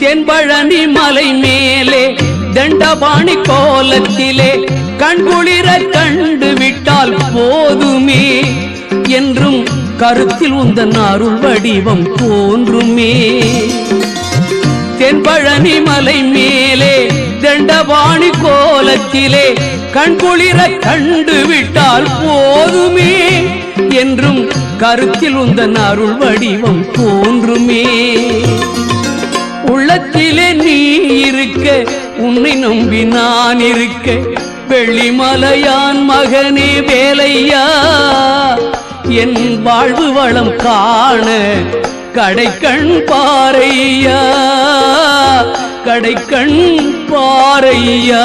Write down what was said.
தென்பழனி மலை மேலே தண்டபாணி கோலத்திலே கண்குளிர கண்டு விட்டால் போதுமே என்றும் கருத்தில் உந்தன் அருள் வடிவம் தோன்றுமே. தென்பழனி மலை மேலே தண்டபாணி கோலத்திலே கண்குளிர கண்டு விட்டால் போதுமே என்றும் கருத்தில் உந்தன் அருள் வடிவம் தோன்றுமே. உள்ளத்திலே நீ இருக்க உன்னை நம்பி நான் இருக்க வெள்ளிமலையான் மகனே வேலையா என் வாழ்வு வளம் காண கடைக்கண் பாரையா கடைக்கண் பாரையா.